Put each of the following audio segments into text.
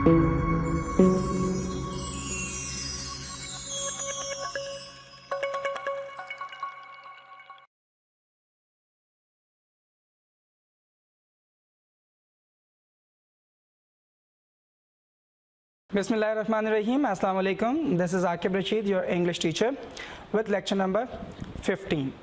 Bismillahirrahmanirrahim. Assalamu alaikum. This is Akib Rashid, your English teacher, with lecture number 15.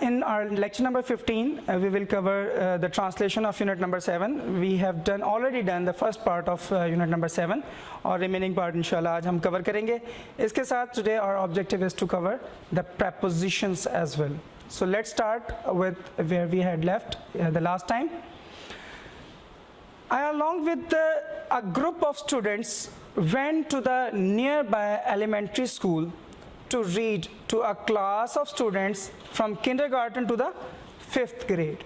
In our lecture number 15, we will cover the translation of unit number 7. We have already done the first part of unit number 7, और remaining part inshallah आज हम cover करेंगे. इसके साथ today our objective is to cover the prepositions as well. So let's start with where we had left the last time. I, along with a group of students, went to the nearby elementary school to read to a class of students from kindergarten to the 5th grade.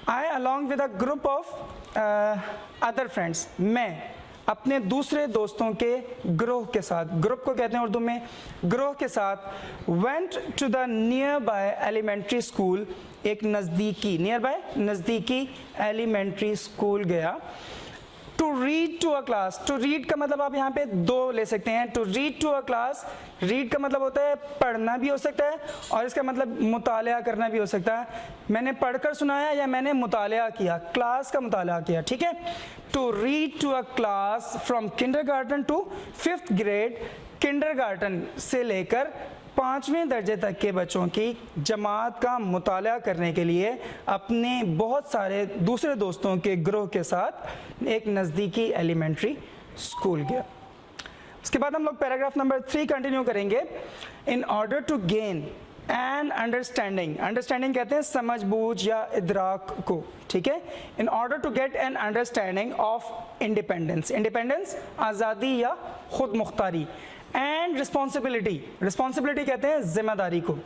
I, along with a group of other friends, मैं अपने दूसरे दोस्तों के ग्रोह के साथ, group को कहते हैं उर्दू में, ग्रोह के साथ went to the nearby elementary school, एक नज़दीकी nearby नज़दीकी elementary school गया. To read to a class, to read का मतलब आप यहाँ पे दो ले सकते हैं. To read to a class, read का मतलब होता है पढ़ना भी हो सकता है और इसका मतलब मुतालिया करना भी हो सकता है. मैंने पढ़कर सुनाया या मैंने मुतालिया किया, क्लास का मुतालिया किया, ठीक है. To read to a class from kindergarten to 5th grade, kindergarten से लेकर 5वें दर्जे तक के बच्चों की जमात का मुताला करने के लिए अपने बहुत सारे दूसरे दोस्तों के ग्रोह के साथ एक नज़दीकी एलिमेंट्री स्कूल गया. उसके बाद हम लोग पैराग्राफ नंबर 3 कंटिन्यू करेंगे. In order to gain an understanding, understanding कहते हैं समझ बूझ या इदराक को, ठीक है. In order to get an understanding of independence, independence आज़ादी या खुद मुख्तारी, एंड रिस्पॉन्सिबिलिटी, रिस्पॉन्सिबिलिटी कहते हैं जिम्मेदारी को.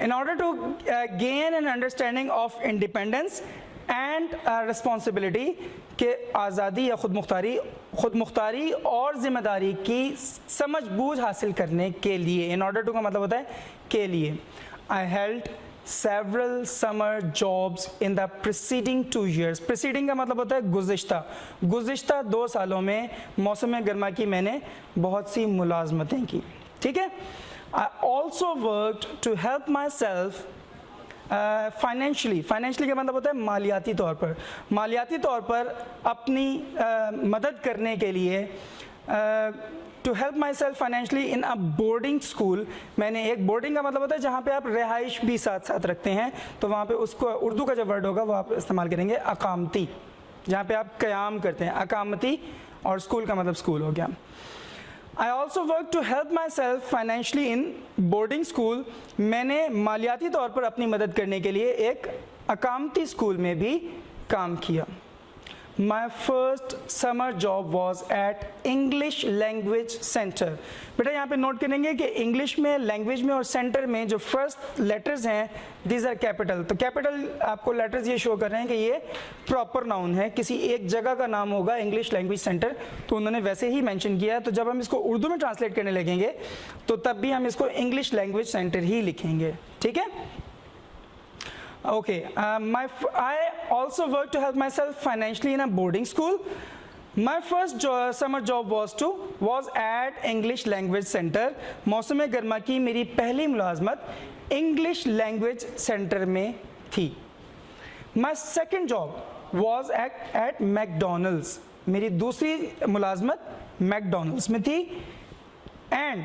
In order to gain an understanding of independence and responsibility के आज़ादी या खुद मुख्तारी और ज़िम्मेदारी की समझ बूझ हासिल करने के लिए. इन ऑर्डर टू का मतलब होता है के लिए. I held several summer jobs in the preceding 2 years. preceding का मतलब होता है गुज़िश्ता, गुज़िश्ता 2 सालों में मौसम गर्मा की मैंने बहुत सी मुलाजमतें की, ठीक है. I also worked to help myself financially, financially का मतलब होता है मालियाती तौर पर, मालियाती तौर पर अपनी मदद करने के लिए. To help myself financially in a boarding school, मैंने एक बोर्डिंग का मतलब होता है जहाँ पे आप रिहाइश भी साथ साथ रखते हैं, तो वहाँ पे उसको उर्दू का जो वर्ड होगा वो आप इस्तेमाल करेंगे अकामती, जहाँ पे आप क़याम करते हैं, अकामती, और स्कूल का मतलब स्कूल हो गया. I also work to help myself financially in boarding school, मैंने मालियाती तौर पर अपनी मदद करने के लिए एक अकामती स्कूल में भी काम किया. My first summer job was at English Language Center. बेटा यहाँ पे नोट करेंगे कि इंग्लिश में, लैंग्वेज में और सेंटर में जो फर्स्ट लेटर्स हैं these are capital. तो कैपिटल आपको लेटर्स ये शो कर रहे हैं कि ये प्रॉपर नाउन है, किसी एक जगह का नाम होगा इंग्लिश लैंग्वेज सेंटर, तो उन्होंने वैसे ही मेंशन किया है. तो जब हम इसको उर्दू में ट्रांसलेट करने लगेंगे तो तब भी हम इसको इंग्लिश लैंग्वेज सेंटर ही लिखेंगे, ठीक है. Okay, I also worked to help myself financially in a boarding school. My first summer job was at English Language Center. मौसम गर्मा की मेरी पहली मुलाजमत English Language Center में थी. My second job was at McDonald's. मेरी दूसरी मुलाजमत McDonald's में थी. And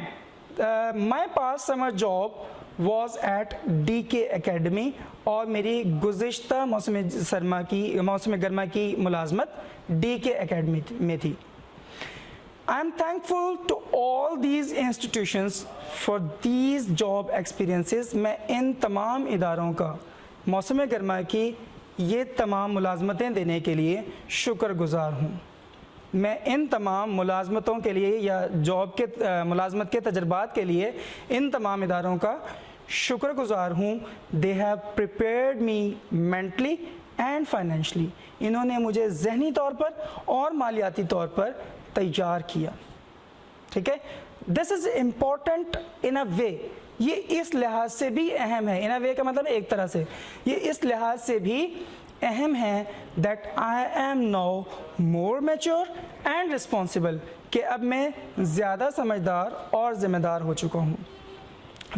my past summer job was at DK Academy, और मेरी गुज़िश्ता मौसम गर्मा की मुलाजमत DK Academy में थी. I am thankful to all these institutions for these job experiences. मैं इन तमाम इदारों का मौसम गर्मा की ये तमाम मुलाजमतें देने के लिए शुक्रगुज़ार हूँ. मैं इन तमाम मुलाजमतों के लिए या जॉब के मुलाजमत के तजर्बात के लिए इन तमाम इदारों का शुक्रगुज़ार हूँ. They have prepared me mentally and financially, इन्होंने मुझे जहनी तौर पर और मालियाती तौर पर तैयार किया, ठीक है. दिस इज़ इम्पॉर्टेंट इन अ वे, ये इस लिहाज से भी अहम है. इन अ वे का मतलब एक तरह से, ये इस लिहाज से भी अहम है that I am now more mature and responsible, कि अब मैं ज़्यादा समझदार और ज़िम्मेदार हो चुका हूँ।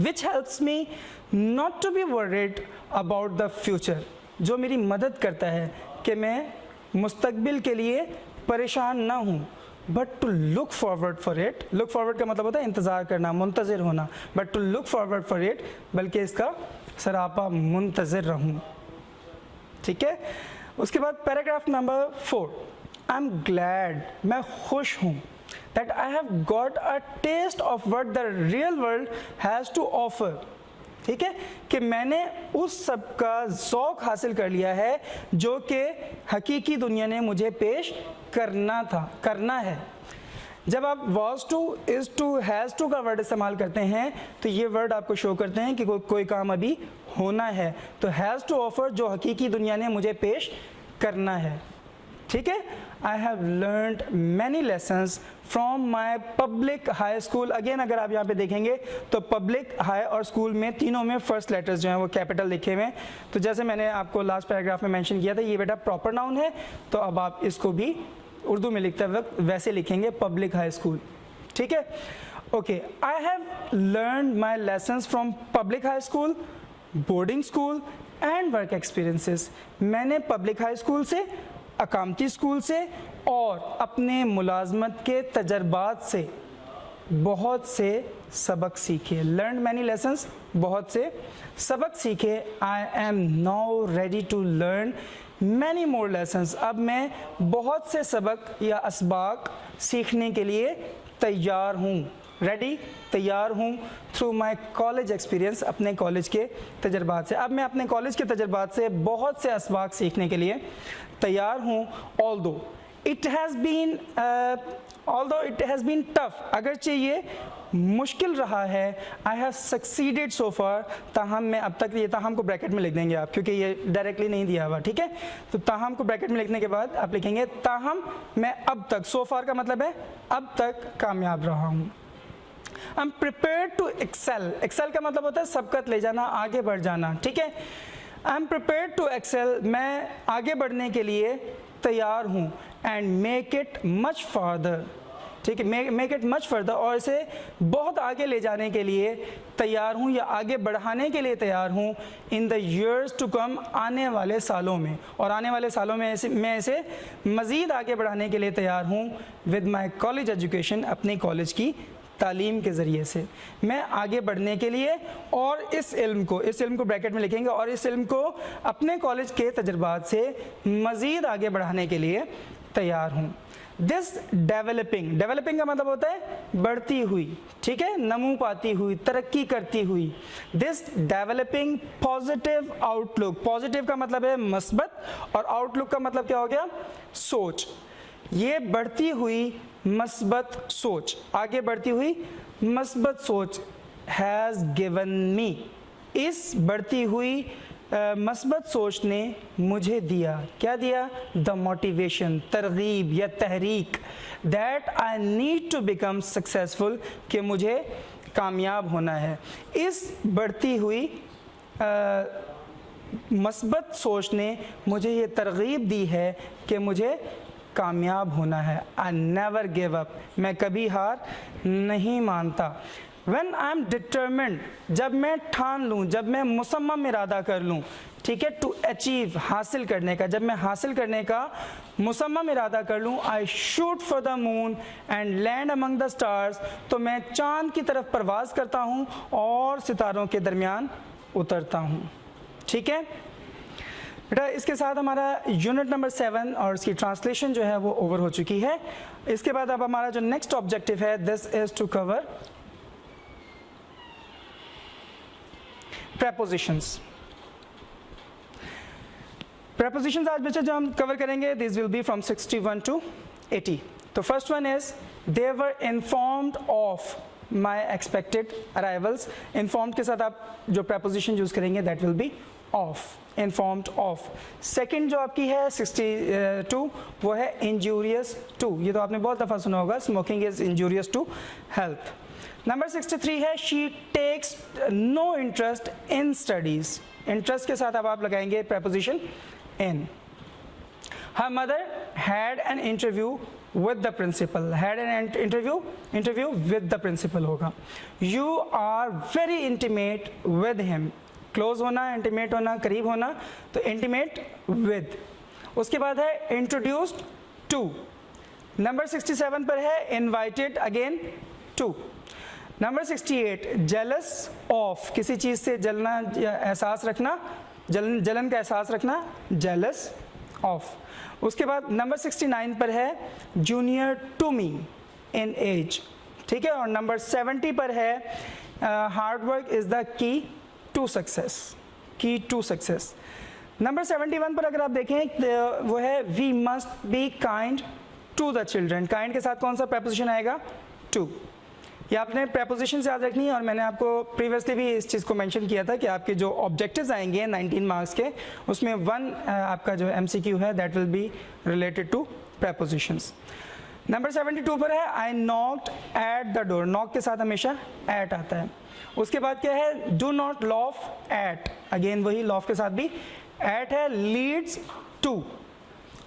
Which helps me not to be worried about the future, जो मेरी मदद करता है कि मैं मुस्तकबिल के लिए परेशान ना हूँ, but to look forward for it. Look forward का मतलब होता है इंतज़ार करना, मुंतज़िर होना, but to look forward for it, बल्कि इसका सरापा मुंतज़िर रहूँ। ठीक है, उसके बाद paragraph number 4, I am glad, मैं खुश हूँ, that I have got a taste of what the real world has to offer. ठीक है, कि मैंने उस सब का ज़ौक़ हासिल कर लिया है जो कि हकीकी दुनिया ने मुझे पेश करना है। जब आप was to, is to, has to का वर्ड इस्तेमाल करते हैं तो ये वर्ड आपको शो करते हैं कि कोई काम अभी होना है। तो हैज़ टू ऑफर, जो हकीकी दुनिया ने मुझे पेश करना है। ठीक है, I have learned many lessons from my public high school. Again अगर आप यहाँ पे देखेंगे तो पब्लिक, हाई और स्कूल में तीनों में फर्स्ट लेटर्स जो हैं वो कैपिटल लिखे हुए हैं। तो जैसे मैंने आपको लास्ट पैराग्राफ में मेंशन किया था, ये बेटा प्रॉपर नाउन है, तो अब आप इसको भी उर्दू में लिखते वक्त वैसे लिखेंगे, पब्लिक हाई स्कूल। ठीक है, okay, I have learn my lessons from public high school, boarding school and work experiences. मैंने पब्लिक हाई स्कूल से, अकामती स्कूल से और अपने मुलाजमत के तजर्बात से बहुत से सबक सीखे। लर्न मैनी लेसन्स, बहुत से सबक सीखे। I am now ready to learn many more lessons, अब मैं बहुत से सबक या असबाक सीखने के लिए तैयार हूँ। रेडी, तैयार हूँ। थ्रू माई कॉलेज एक्सपीरियंस, अपने कॉलेज के तजर्बात से, अब मैं अपने कॉलेज के तजर्बात से बहुत से असबाक सीखने के लिए तैयार हूँ। Although it has been tough, अगरचे ये मुश्किल रहा है। आई हैव सक्सीडेड सो फार, ताहम मैं अब तक, ये ताहम को ब्रैकेट में लिख देंगे आप, क्योंकि ये डायरेक्टली नहीं दिया हुआ। ठीक है, तो ताहम को ब्रैकेट में लिखने के बाद आप लिखेंगे ताहम मैं अब तक, सो फार का मतलब है अब तक कामयाब रहा हूँ। I am prepared to excel, excel का मतलब होता है सबकत ले जाना, आगे बढ़ जाना। ठीक है, I am prepared to excel, मैं आगे बढ़ने के लिए तैयार हूँ। And make it much farther, ठीक है, मेक इट मच फर्दर, और इसे बहुत आगे ले जाने के लिए तैयार हूँ या आगे बढ़ाने के लिए तैयार हूँ। In the years to come, आने वाले सालों में, और आने वाले सालों में मैं इसे मज़ीद आगे बढ़ाने के लिए तैयार हूँ। विद माई कॉलेज एजुकेशन, अपने कॉलेज की तालीम के ज़रिए से मैं आगे बढ़ने के लिए, और इस इल्म को ब्रैकेट में लिखेंगे, और इस इल्म को अपने कॉलेज के तजर्बात से मज़ीद आगे बढ़ाने के लिए तैयार हूँ। दिस डेवलपिंग का मतलब होता है बढ़ती हुई, ठीक है, नमू पाती हुई, तरक्की करती हुई। This developing positive outlook, positive का मतलब है मस्बत, और आउटलुक का मतलब क्या हो गया, सोच। ये बढ़ती हुई मस्बत सोच, आगे बढ़ती हुई मस्बत सोच, हैज़ गिवन मी, इस बढ़ती हुई मस्बत सोच ने मुझे दिया, क्या दिया, द मोटिवेशन, तरगीब या तहरीक, that I need to become successful, कि मुझे कामयाब होना है। इस बढ़ती हुई मस्बत सोच ने मुझे ये तरगीब दी है कि मुझे कामयाब होना है। आई नेवर गिव अप, मैं कभी हार नहीं मानता। When I am determined, जब मैं ठान लूँ, जब मैं मुसम्मम इरादा कर लूँ, ठीक है, टू अचीव, हासिल करने का, जब मैं हासिल करने का मुसम्मम इरादा कर लूँ, I shoot for the moon and land among the stars, तो मैं चाँद की तरफ परवाज़ करता हूँ और सितारों के दरमियान उतरता हूँ। ठीक है बेटा, इसके साथ हमारा यूनिट नंबर 7 और इसकी ट्रांसलेशन जो है वो ओवर हो चुकी है। इसके बाद अब हमारा जो नेक्स्ट ऑब्जेक्टिव है, this is to cover prepositions आज बच्चे जो हम कवर करेंगे, this will be from 61 to 80। तो first one is they were informed of my expected arrivals. Informed के साथ आप जो preposition यूज करेंगे that will be of, informed of. Second जो आपकी है 62, वो है इंजूरियस टू, ये तो आपने बहुत दफ़ा सुना होगा, smoking is injurious to health. Number 63 है she takes no interest in studies. Interest के साथ अब आप लगाएंगे preposition in. Her mother had an interview with the principal. Had an interview with the principal होगा. You are very intimate with him. Close होना, intimate होना, करीब होना, तो intimate with. उसके बाद है introduced to. नंबर 67 पर है invited again to. Number 68 jealous of, किसी चीज़ से जलना या एहसास रखना, जलन का एहसास रखना, jealous of. उसके बाद नंबर 69 पर है junior to me in age, ठीक है. और नंबर 70 पर है hard work is the key to success, key to success. Number 71 पर अगर आप देखें वो है we must be kind to the children. kind के साथ कौन सा preposition आएगा? to. ये आपने prepositions याद रखनी है, और मैंने आपको प्रीवियसली भी इस चीज़ को मेंशन किया था कि आपके जो ऑब्जेक्टिव्स आएंगे 19 मार्क्स के, उसमें वन आपका जो MCQ है that will be related to prepositions. Number 72 पर है I knocked at the door. Knock के साथ हमेशा एट आता है. उसके बाद क्या है? Do not laugh at. Again वही लॉफ के साथ भी एट है. Leads to.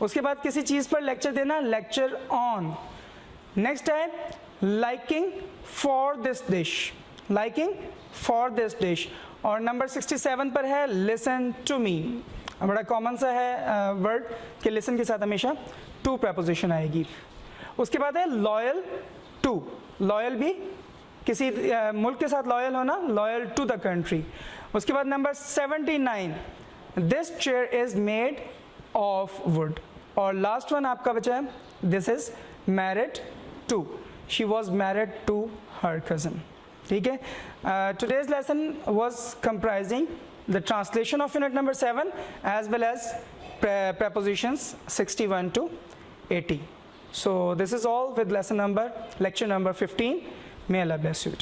उसके बाद किसी चीज़ पर लेक्चर देना, लेक्चर ऑन. नेक्स्ट है liking for this dish. Liking for this dish. और नंबर 67 पर है लिसन टू मी. बड़ा कॉमन सा है वर्ड कि लिसन के साथ हमेशा टू preposition आएगी. उसके बाद है लॉयल टू. लॉयल भी किसी मुल्क के साथ लॉयल होना, लॉयल टू द कंट्री. उसके बाद number 79 this chair is made of wood. और लास्ट वन आपका बचा है this is married to. She was married to her cousin. ठीक है. Today's lesson was comprising the translation of unit number 7 as well as prepositions 61 to 80. So this is all with lecture number 15. May Allah bless you.